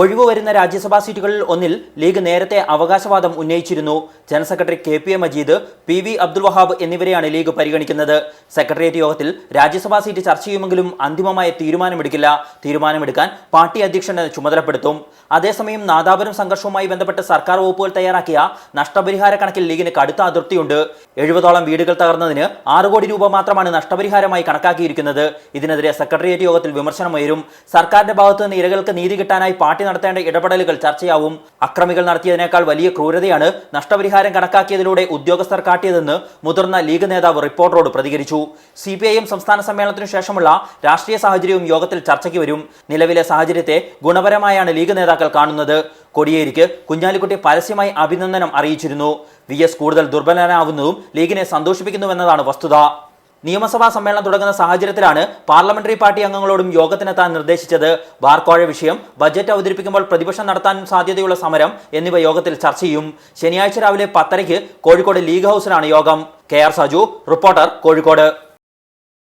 ഒഴിവ് വരുന്ന രാജ്യസഭാ സീറ്റുകളിൽ ഒന്നിൽ ലീഗ് നേരത്തെ അവകാശവാദം ഉന്നയിച്ചിരുന്നു. General secretary KPA Majeed, PV Abdul Wahab എന്നിവരെയാണ് ലീഗ് പരിഗണിക്കുന്നത്. സെക്രട്ടേറിയറ്റ് യോഗത്തിൽ രാജ്യസഭാ സീറ്റ് ചർച്ച ചെയ്യുമെങ്കിലും അന്തിമമായ തീരുമാനമെടുക്കില്ല. തീരുമാനമെടുക്കാൻ പാർട്ടി അധ്യക്ഷനെ ചുമതലപ്പെടുത്തും. അതേസമയം നാദാപുരം സംഘർഷവുമായി ബന്ധപ്പെട്ട് സർക്കാർ വകുപ്പുകൾ തയ്യാറാക്കിയ നഷ്ടപരിഹാര കണക്കിൽ ലീഗിന് കടുത്ത അതിർത്തിയുണ്ട്. 70ഓളം വീടുകൾ തകർന്നതിന് 6 കോടി രൂപ മാത്രമാണ് നഷ്ടപരിഹാരമായി കണക്കാക്കിയിരിക്കുന്നത്. ഇതിനെതിരെ സെക്രട്ടേറിയറ്റ് യോഗത്തിൽ വിമർശനമുയരും. സർക്കാരിന്റെ ഭാഗത്തു നിന്ന് ഇരകൾക്ക് നീതി കിട്ടാനായി പാർട്ടി നടത്തേണ്ട ഇടപെടലുകൾ ചർച്ചയാവും. അക്രമികൾ നടത്തിയതിനേക്കാൾ വലിയ ക്രൂരതയാണ് നഷ്ടപരിഹാരം കണക്കാക്കിയതിലൂടെ ഉദ്യോഗസ്ഥർ കാട്ടിയതെന്ന് മുതിർന്ന ലീഗ് നേതാവ് റിപ്പോർട്ടറോട് പ്രതികരിച്ചു. CPIM സംസ്ഥാന സമ്മേളനത്തിനു ശേഷമുള്ള രാഷ്ട്രീയ സാഹചര്യവും യോഗത്തിൽ ചർച്ചയ്ക്ക് വരും. നിലവിലെ സാഹചര്യത്തെ ഗുണപരമായാണ് ലീഗ് നേതാക്കൾ കാണുന്നത്. കോടിയേരിക്ക് കുഞ്ഞാലിക്കുട്ടി പരസ്യമായി അഭിനന്ദനം അറിയിച്ചിരുന്നു. VS കൂടുതൽ ദുർബലനാവുന്നതും ലീഗിനെ സന്തോഷിപ്പിക്കുന്നുവെന്നതാണ് വസ്തുത. നിയമസഭാ സമ്മേളനം തുടങ്ങുന്ന സാഹചര്യത്തിലാണ് പാർലമെന്ററി പാർട്ടി അംഗങ്ങളോടും യോഗത്തിനെത്താൻ നിർദ്ദേശിച്ചത്. ബാർക്കോഴ വിഷയം, ബജറ്റ് അവതരിപ്പിക്കുമ്പോൾ പ്രതിപക്ഷം നടത്താൻ സാധ്യതയുള്ള സമരം എന്നിവ യോഗത്തിൽ ചർച്ച ചെയ്യും. ശനിയാഴ്ച രാവിലെ 10:30 കോഴിക്കോട് ലീഗ് ഹൗസിലാണ് യോഗം. KR Saju, reporter, Kozhikode.